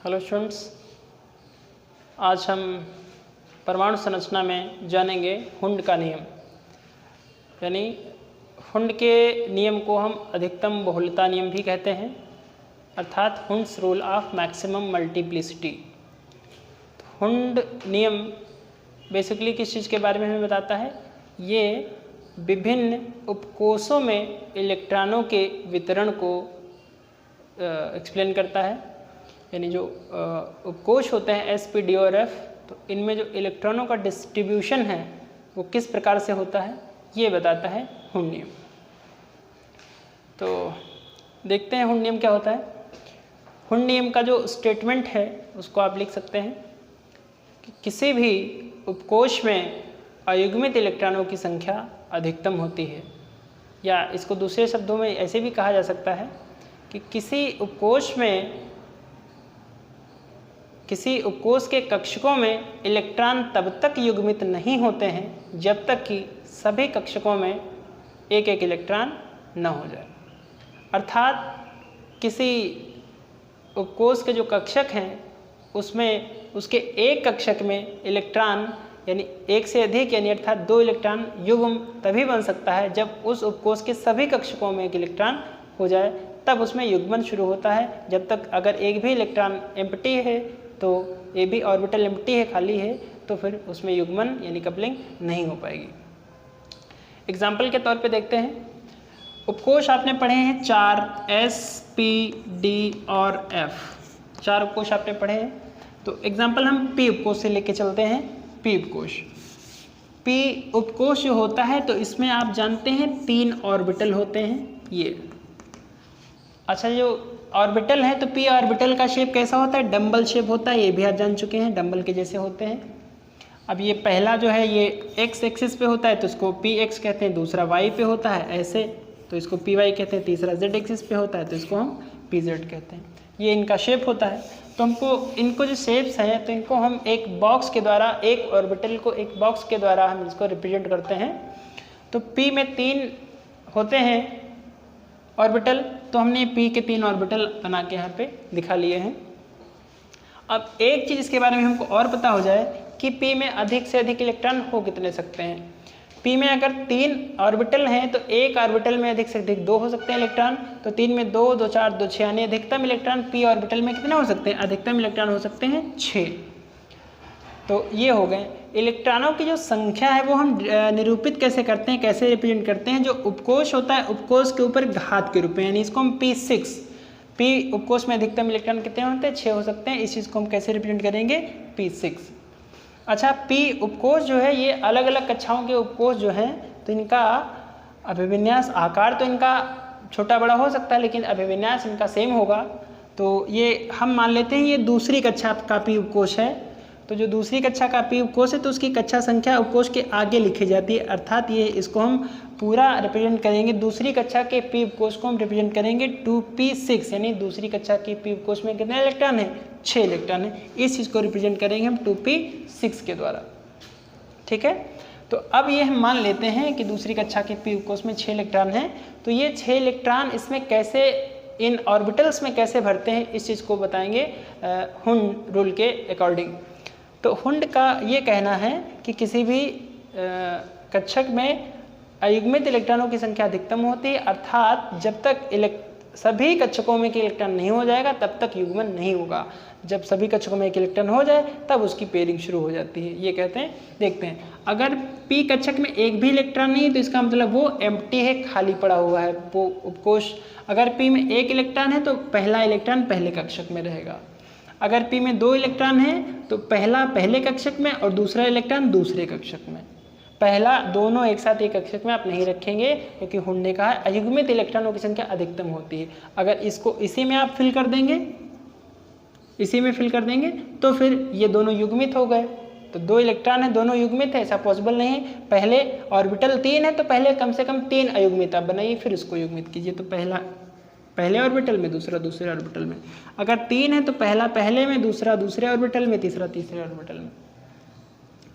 Hello students, आज हम परमाणु संरचना में जानेंगे हुंड का नियम। यानी हुंड के नियम को हम अधिकतम बहुलता नियम भी कहते हैं, अर्थात Hund's rule of maximum multiplicity. Hund नियम बेसिकली किस चीज़ के बारे में हमें बताता है? ये विभिन्न उपकोषों में इलेक्ट्रॉनों के वितरण को एक्सप्लेन करता है। यानी जो उपकोष होते हैं SP, D और F, तो इनमें जो इलेक्ट्रॉनों का डिस्ट्रीब्यूशन है वो किस प्रकार से होता है, ये बताता है हुंड नियम। तो देखते हैं हुंड नियम क्या होता है। हुंड नियम का जो स्टेटमेंट है उसको आप लिख सकते हैं कि किसी भी उपकोष में अयुग्मित इलेक्ट्रॉनों की संख्या अधिकतम होती है, या इसको दूसरे शब्दों में ऐसे भी कहा जा सकता है कि किसी उपकोष के कक्षकों में इलेक्ट्रॉन तब तक युग्मित नहीं होते हैं जब तक कि सभी कक्षकों में एक एक इलेक्ट्रॉन न हो जाए। अर्थात किसी उपकोष के जो कक्षक हैं उसमें उसके एक कक्षक में इलेक्ट्रॉन यानी एक से अधिक यानी अर्थात 2 इलेक्ट्रॉन युग्म तभी बन सकता है जब उस उपकोष के सभी कक्षकों में एक इलेक्ट्रॉन हो जाए, तब उसमें युग्मन शुरू होता है। जब तक अगर एक भी इलेक्ट्रॉन एम्प्टी है तो ये भी ऑर्बिटल एम्प्टी है, खाली है, तो फिर उसमें युग्मन यानी कपलिंग नहीं हो पाएगी। एग्जाम्पल के तौर पे देखते हैं, उपकोष आपने पढ़े हैं 4 S, P, D और F, 4 उपकोष आपने पढ़े हैं। तो एग्जाम्पल हम P उपकोष से लेके चलते हैं। P उपकोष, P उपकोष जो होता है तो इसमें आप जानते हैं 3 ऑर्बिटल होते हैं। ये अच्छा, जो ऑर्बिटल है तो P ऑर्बिटल का शेप कैसा होता है? डंबल शेप होता है, ये भी आप जान चुके हैं, डंबल के जैसे होते हैं। अब ये पहला जो है ये x एक्सिस पे होता है तो इसको px कहते हैं, दूसरा y पे होता है ऐसे तो इसको py कहते हैं, तीसरा z एक्सिस पे होता है तो इसको हम pz कहते हैं। ये इनका शेप होता है। तो इनको जो शेप्स हैं तो इनको हम एक बॉक्स के द्वारा, एक ऑर्बिटल को एक बॉक्स के द्वारा हम इसको रिप्रेजेंट करते हैं। तो P में 3 होते हैं ऑर्बिटल, तो हमने P के 3 ऑर्बिटल बना के यहाँ पे दिखा लिए हैं। अब एक चीज़ इसके बारे में हमको और पता हो जाए कि P में अधिक से अधिक इलेक्ट्रॉन हो कितने सकते हैं। P में अगर 3 ऑर्बिटल हैं तो एक ऑर्बिटल में अधिक से अधिक 2 हो सकते हैं इलेक्ट्रॉन, तो 3 में 2, 2 4, 2 6 यानी अधिकतम इलेक्ट्रॉन P ऑर्बिटल में कितने हो सकते हैं? अधिकतम इलेक्ट्रॉन हो सकते हैं 6। तो ये हो गए। इलेक्ट्रॉनों की जो संख्या है वो हम निरूपित कैसे करते हैं, कैसे रिप्रेजेंट करते हैं? जो उपकोष होता है उपकोष के ऊपर घात के रूप में, यानी इसको हम P6, P उपकोष में अधिकतम इलेक्ट्रॉन कितने होते हैं? 6 हो सकते हैं। इस चीज़ को हम कैसे रिप्रेजेंट करेंगे? P6। अच्छा, P उपकोष जो है ये अलग अलग कक्षाओं के उपकोष जो हैं तो इनका अभिविन्यास, आकार तो इनका छोटा बड़ा हो सकता है लेकिन अभिविन्यास इनका सेम होगा। तो ये हम मान लेते हैं ये दूसरी कक्षा का P उपकोष है। तो जो दूसरी कक्षा का P उपकोष है तो उसकी कक्षा संख्या उपकोष के आगे लिखी जाती है, अर्थात ये इसको हम पूरा रिप्रेजेंट करेंगे। दूसरी कक्षा के P उपकोष को हम रिप्रेजेंट करेंगे 2p6, यानी दूसरी कक्षा के P उपकोष में कितने इलेक्ट्रॉन है? 6 इलेक्ट्रॉन है। इस चीज़ को रिप्रेजेंट करेंगे हम 2p6 के द्वारा। ठीक है, तो अब ये हम मान लेते हैं कि दूसरी कक्षा के P उपकोष में 6 इलेक्ट्रॉन हैं। तो ये 6 इलेक्ट्रॉन इसमें कैसे, इन ऑर्बिटल्स में कैसे भरते हैं, इस चीज़ को बताएंगे हुंड रूल के अकॉर्डिंग। तो हुंड का ये कहना है कि किसी भी कक्षक में अयुग्मित इलेक्ट्रॉनों की संख्या अधिकतम होती है, अर्थात जब तक सभी कक्षकों में एक इलेक्ट्रॉन नहीं हो जाएगा तब तक युग्मन नहीं होगा। जब सभी कक्षकों में एक इलेक्ट्रॉन हो जाए तब उसकी पेयरिंग शुरू हो जाती है, ये कहते हैं। देखते हैं, अगर P कक्षक में एक भी इलेक्ट्रॉन नहीं है तो इसका मतलब वो एम्प्टी है, खाली पड़ा हुआ है वो उपकोष। अगर P में 1 इलेक्ट्रॉन है तो पहला इलेक्ट्रॉन पहले कक्षक में रहेगा। अगर P में 2 इलेक्ट्रॉन है तो पहला पहले कक्षक में और दूसरा इलेक्ट्रॉन दूसरे कक्षक में। पहला दोनों एक साथ एक कक्षक में आप नहीं रखेंगे क्योंकि हुंड ने कहा है अयुग्मित इलेक्ट्रॉनों की संख्या अधिकतम होती है। अगर इसको इसी में आप फिल कर देंगे, इसी में फिल कर देंगे तो फिर ये दोनों युग्मित हो गए। तो 2 इलेक्ट्रॉन है, दोनों युग्मित है, ऐसा पॉसिबल नहीं है। पहले ऑर्बिटल 3 है तो पहले कम से कम 3 अयुग्मित आप बनाइए, फिर इसको युग्मित कीजिए। तो पहला पहले ऑर्बिटल में, दूसरा दूसरे ऑर्बिटल में। अगर 3 है तो पहला पहले में, दूसरा दूसरे ऑर्बिटल में, तीसरा तीसरे ऑर्बिटल में।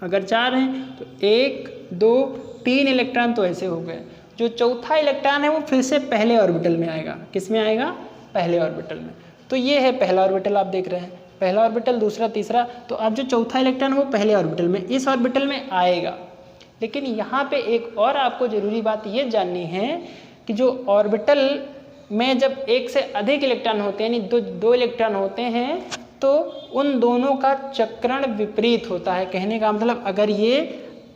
अगर 4 हैं तो 1 2 3 इलेक्ट्रॉन तो ऐसे हो गए। जो चौथा इलेक्ट्रॉन है वो फिर से पहले ऑर्बिटल में आएगा। किस में आएगा? पहले ऑर्बिटल में। तो ये है पहला ऑर्बिटल, आप देख रहे हैं पहला ऑर्बिटल, दूसरा, तीसरा, तो अब जो चौथा इलेक्ट्रॉन वो पहले ऑर्बिटल में, इस ऑर्बिटल में आएगा। लेकिन यहाँ पे एक और आपको जरूरी बात ये जाननी है कि जो ऑर्बिटल में जब एक से अधिक इलेक्ट्रॉन होते हैं, यानी दो इलेक्ट्रॉन होते हैं, तो उन दोनों का चक्रण विपरीत होता है। कहने का मतलब अगर ये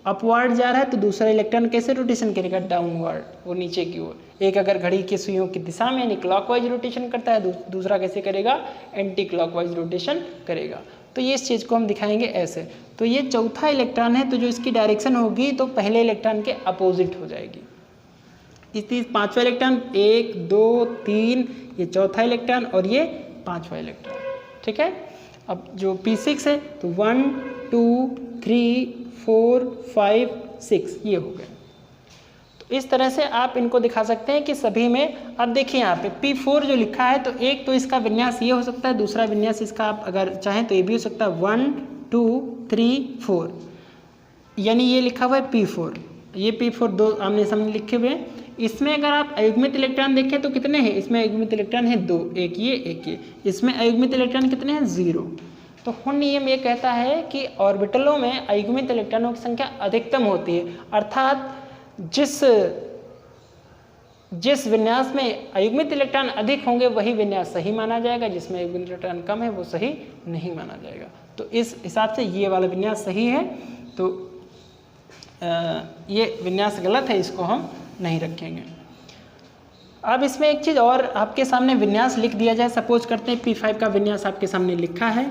अपवर्ड जा रहा है तो दूसरा इलेक्ट्रॉन कैसे रोटेशन करेगा, डाउनवर्ड, वो नीचे की ओर। एक अगर घड़ी की सुइयों की दिशा में यानी क्लॉकवाइज रोटेशन करता है, दूसरा कैसे करेगा, एंटी क्लॉकवाइज रोटेशन करेगा। तो ये इस चीज़ को हम दिखाएंगे ऐसे। तो ये चौथा इलेक्ट्रॉन है, तो जो इसकी डायरेक्शन होगी तो पहले इलेक्ट्रॉन के अपोजिट हो जाएगी। इस पांचवा इलेक्ट्रॉन 1 2 3, ये चौथा इलेक्ट्रॉन और ये पांचवा इलेक्ट्रॉन, ठीक है। अब जो P6 है तो 1 2 3 4 5 6 ये हो गए। तो इस तरह से आप इनको दिखा सकते हैं कि सभी में। अब देखिए यहाँ पे P4 जो लिखा है, तो एक तो इसका विन्यास ये हो सकता है, दूसरा विन्यास इसका आप अगर चाहें तो ये भी हो सकता है 1 2 3 4, यानी ये लिखा हुआ है P4, ये P4 दो आमने सामने लिखे हुए हैं। इसमें अगर आप अयुग्मित इलेक्ट्रॉन देखें तो कितने हैं, इसमें अयुग्मित इलेक्ट्रॉन है 2, एक ये। इसमें अयुग्मित इलेक्ट्रॉन कितने हैं, 0। तो हुंड नियम ये कहता है कि ऑर्बिटलों में अयुग्मित इलेक्ट्रॉनों की संख्या अधिकतम होती है, अर्थात जिस विन्यास में अयुग्मित इलेक्ट्रॉन अधिक होंगे वही विन्यास सही माना जाएगा, जिसमें अयुग्मित इलेक्ट्रॉन कम है वो सही नहीं माना जाएगा। तो इस हिसाब से ये वाला विन्यास सही है, तो ये विन्यास गलत है, इसको हम नहीं रखेंगे। अब इसमें एक चीज़ और आपके सामने विन्यास लिख दिया जाए। सपोज करते हैं P5 का विन्यास आपके सामने लिखा है,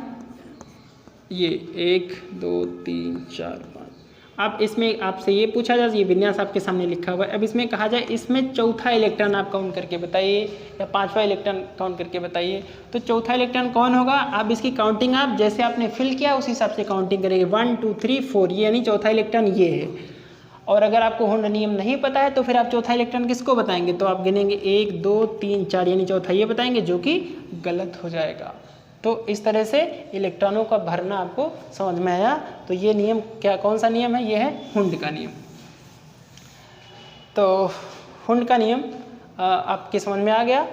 ये 1 2 3 4 5। अब इसमें आपसे ये पूछा जाए, ये विन्यास आपके सामने लिखा हुआ है, अब इसमें कहा जाए इसमें चौथा इलेक्ट्रॉन आप काउंट करके बताइए या पांचवा इलेक्ट्रॉन काउंट करके बताइए। तो चौथा इलेक्ट्रॉन कौन होगा, आप इसकी काउंटिंग आप जैसे आपने फिल किया उस हिसाब से काउंटिंग करेंगे। 1 2 3 4, ये यानी चौथा इलेक्ट्रॉन ये है। और अगर आपको हुंड नियम नहीं पता है तो फिर आप चौथा इलेक्ट्रॉन किसको बताएंगे, तो आप गिनेंगे 1 2 3 4, यानी चौथा ये बताएंगे, जो कि गलत हो जाएगा। तो इस तरह से इलेक्ट्रॉनों का भरना आपको समझ में आया। तो ये नियम कौन सा नियम है, ये है हुंड का नियम। तो हुंड का नियम आपके समझ में आ गया।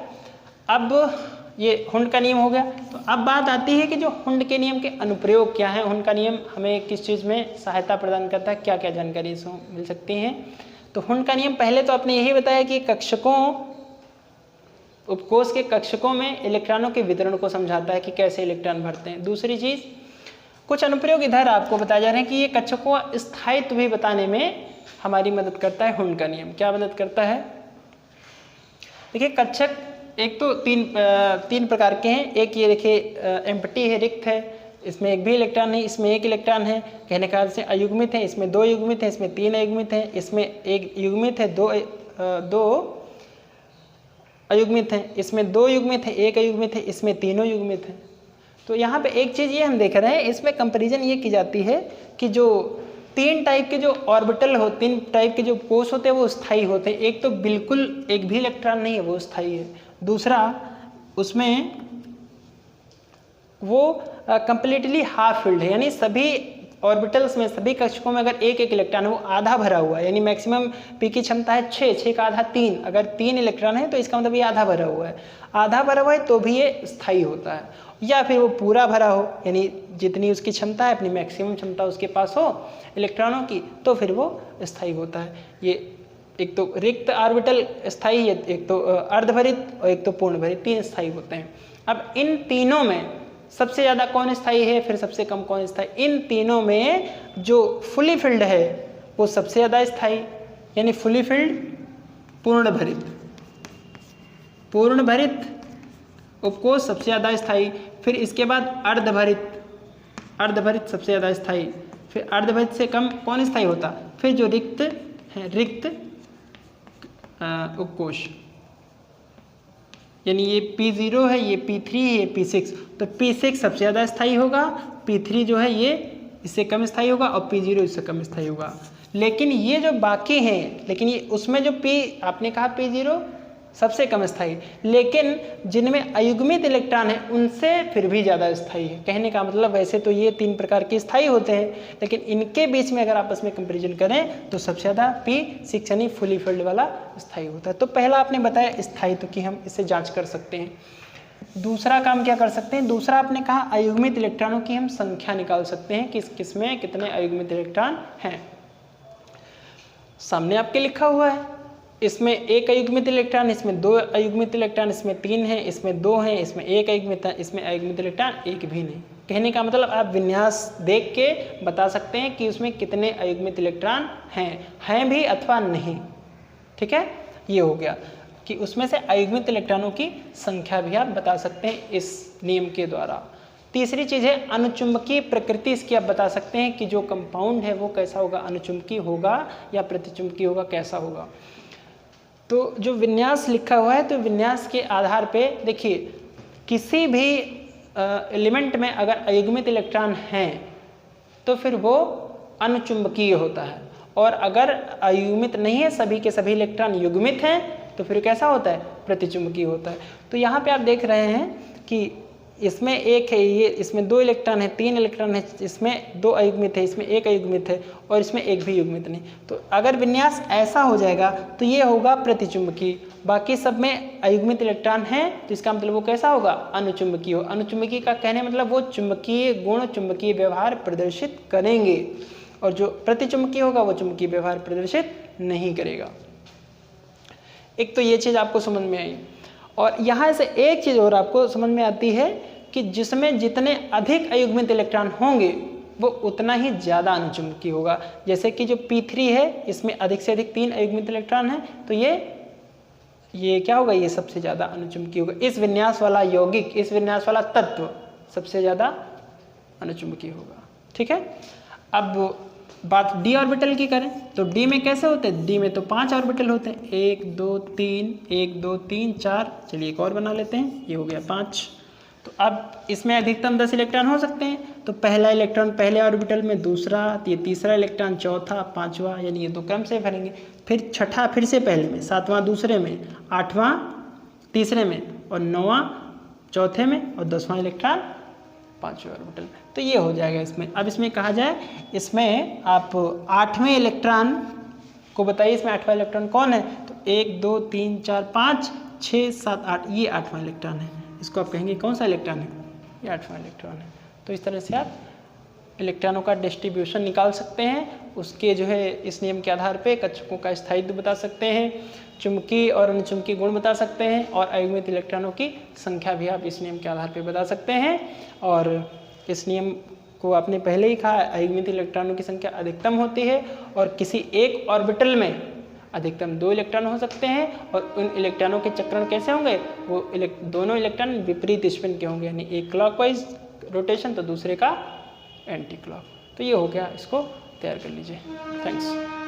अब ये हुंड का नियम हो गया। तो अब बात आती है कि जो हुंड के नियम के अनुप्रयोग क्या है, हुंड का नियम हमें किस चीज़ में सहायता प्रदान करता है, क्या क्या जानकारी इसमें मिल सकती है। तो हुंड का नियम पहले तो आपने यही बताया कि उपकोष के कक्षकों में इलेक्ट्रॉनों के वितरण को समझाता है कि कैसे इलेक्ट्रॉन भरते हैं। दूसरी चीज़, कुछ अनुप्रयोग इधर आपको बताए जा रहे हैं कि ये कक्षकों का स्थायित्व भी बताने में हमारी मदद करता है हुंड का नियम। क्या मदद करता है, देखिए कक्षक एक तो तीन प्रकार के हैं। एक ये देखिए एम्प्टी है, रिक्त है, इसमें एक भी इलेक्ट्रॉन नहीं, इसमें एक इलेक्ट्रॉन है। कहने का अर्थ से अयुग्मित है, इसमें 2 युग्मित है, इसमें 3 अयुग्मित है, इसमें एक युग्मित है, दो अयुग्मित है, इसमें 2 युग्मित है, एक अयुग्मित है, इसमें तीनों युग्मित है। तो यहाँ पे एक चीज़ ये हम देख रहे हैं, इसमें कंपैरिजन ये की जाती है कि जो 3 टाइप के जो ऑर्बिटल हो, 3 टाइप के जो कोष होते हैं वो स्थायी होते हैं। एक तो बिल्कुल एक भी इलेक्ट्रॉन नहीं है, वो स्थायी है। दूसरा, उसमें वो कंप्लीटली हाफ फिल्ड है, यानी सभी ऑर्बिटल्स में, सभी कक्षकों में अगर एक एक इलेक्ट्रॉन है वो आधा भरा हुआ है, यानी मैक्सिमम पी की क्षमता है 6 का आधा 3। अगर 3 इलेक्ट्रॉन है तो इसका मतलब ये आधा भरा हुआ है। आधा भरा हुआ है तो भी ये स्थायी होता है। या फिर वो पूरा भरा हो, यानी जितनी उसकी क्षमता है, अपनी मैक्सिमम क्षमता उसके पास हो इलेक्ट्रॉनों की, तो फिर वो स्थायी होता है। ये एक तो रिक्त ऑर्बिटल स्थायी है, एक तो अर्धभरित और एक तो पूर्ण भरित, 3 स्थायी होते हैं। अब इन तीनों में सबसे ज़्यादा कौन स्थायी है, फिर सबसे कम कौन स्थायी, इन तीनों में जो फुली फिल्ड है वो सबसे ज़्यादा स्थायी, यानी फुली फिल्ड पूर्ण भरित उपकोष सबसे ज़्यादा स्थायी। फिर इसके बाद अर्धभरित सबसे ज़्यादा स्थायी। फिर अर्धभरित से कम कौन स्थायी होता, फिर जो रिक्त है, रिक्त उपकोष, यानी ये P0 है, ये P3 है, ये P6। तो P6 सबसे ज़्यादा स्थायी होगा, P3 जो है ये इससे कम स्थायी होगा और P0 इससे कम स्थायी होगा। लेकिन ये जो बाकी हैं, लेकिन ये उसमें जो आपने कहा P0 सबसे कम स्थायी, लेकिन जिनमें अयुग्मित इलेक्ट्रॉन है उनसे फिर भी ज़्यादा स्थायी है। कहने का मतलब वैसे तो ये 3 प्रकार के स्थायी होते हैं, लेकिन इनके बीच में अगर आपस में कंपैरिजन करें तो सबसे ज़्यादा P6 यानी फुली फिल्ड वाला स्थायी होता है। तो पहला आपने बताया स्थायित्व की हम इससे जांच कर सकते हैं। दूसरा काम क्या कर सकते हैं, दूसरा आपने कहा अयुग्मित इलेक्ट्रॉनों की हम संख्या निकाल सकते हैं कि किस में कितने अयुग्मित इलेक्ट्रॉन हैं। सामने आपके लिखा हुआ है, इसमें एक अयुग्मित इलेक्ट्रॉन, इसमें दो अयुग्मित इलेक्ट्रॉन, इसमें तीन है, इसमें दो हैं, इसमें एक अयुग्मित है, इसमें अयुग्मित इलेक्ट्रॉन एक भी नहीं। कहने का मतलब आप विन्यास देख के बता सकते हैं कि उसमें कितने अयुग्मित इलेक्ट्रॉन हैं भी अथवा नहीं। ठीक है, ये हो गया कि उसमें से अयुग्मित इलेक्ट्रॉनों की संख्या भी आप बता सकते हैं इस नियम के द्वारा। तीसरी चीज़ है अनुचुंबकीय प्रकृति इसकी आप बता सकते हैं कि जो कंपाउंड है वो कैसा होगा, अनुचुंबकीय होगा या प्रतिचुंबकीय होगा, कैसा होगा। तो जो विन्यास लिखा हुआ है तो विन्यास के आधार पे देखिए किसी भी एलिमेंट में अगर अयुग्मित इलेक्ट्रॉन हैं तो फिर वो अनुचुंबकीय होता है, और अगर अयुग्मित नहीं है, सभी के सभी इलेक्ट्रॉन युग्मित हैं तो फिर कैसा होता है, प्रतिचुंबकीय होता है। तो यहाँ पे आप देख रहे हैं कि इसमें एक है, ये इसमें दो इलेक्ट्रॉन है, तीन इलेक्ट्रॉन है, इसमें दो अयुग्मित है, इसमें एक अयुग्मित है और इसमें एक भी युग्मित नहीं। तो अगर विन्यास ऐसा हो जाएगा तो ये होगा प्रतिचुंबकीय, बाकी सब में अयुग्मित इलेक्ट्रॉन है तो इसका मतलब वो कैसा होगा, अनुचुंबकीय हो। अनुचुंबकीय का कहने मतलब वो चुंबकीय गुण, चुंबकीय व्यवहार प्रदर्शित करेंगे, और जो प्रतिचुंबकीय होगा वो चुंबकीय व्यवहार प्रदर्शित नहीं करेगा। एक तो ये चीज़ आपको समझ में आई, और यहाँ से एक चीज़ और आपको समझ में आती है कि जिसमें जितने अधिक अयुग्मित इलेक्ट्रॉन होंगे वो उतना ही ज़्यादा अनुचुंबकीय होगा। जैसे कि जो P3 है इसमें अधिक से अधिक 3 अयुग्मित इलेक्ट्रॉन हैं तो ये क्या होगा, ये सबसे ज़्यादा अनुचुंबकीय होगा। इस विन्यास वाला यौगिक, इस विन्यास वाला तत्व सबसे ज़्यादा अनुचुंबकीय होगा। ठीक है, अब बात d ऑर्बिटल की करें तो d में कैसे होते हैं, d में तो 5 ऑर्बिटल होते हैं, 1 2 3 1 2 3 4, चलिए एक और बना लेते हैं, ये हो गया 5। तो अब इसमें अधिकतम 10 इलेक्ट्रॉन हो सकते हैं, तो पहला इलेक्ट्रॉन पहले ऑर्बिटल में, दूसरा, ये तीसरा इलेक्ट्रॉन, चौथा, पांचवा, यानी ये दो क्रम से भरेंगे, फिर छठा फिर से पहले में, सातवां दूसरे में, आठवां तीसरे में, और नौवां चौथे में, और 10वां इलेक्ट्रॉन पांचवें ऑर्बिटल में। तो ये हो जाएगा इसमें। अब इसमें कहा जाए, इसमें आप 8वें इलेक्ट्रॉन को बताइए, इसमें 8वां इलेक्ट्रॉन कौन है, तो 1 2 3 4 5 6 7 8, ये 8वां इलेक्ट्रॉन है। इसको आप कहेंगे कौन सा इलेक्ट्रॉन है, ये 8वां इलेक्ट्रॉन है। तो इस तरह से आप इलेक्ट्रॉनों का डिस्ट्रीब्यूशन निकाल सकते हैं, उसके जो है इस नियम के आधार पे कक्षकों का स्थायित्व बता सकते हैं, चुंबकीय और अनुचुंबकीय गुण बता सकते हैं, और अयुग्मित इलेक्ट्रॉनों की संख्या भी आप इस नियम के आधार पे बता सकते हैं। और इस नियम को आपने पहले ही कहा, अयुग्मित इलेक्ट्रॉनों की संख्या अधिकतम होती है, और किसी एक ऑर्बिटल में अधिकतम 2 इलेक्ट्रॉन हो सकते हैं, और उन इलेक्ट्रॉनों के चक्रण कैसे होंगे, वो दोनों इलेक्ट्रॉन विपरीत स्पिन के होंगे, यानी एक क्लॉकवाइज रोटेशन तो दूसरे का एंटी क्लॉक। तो ये हो गया, इसको तैयार कर लीजिए। थैंक्स।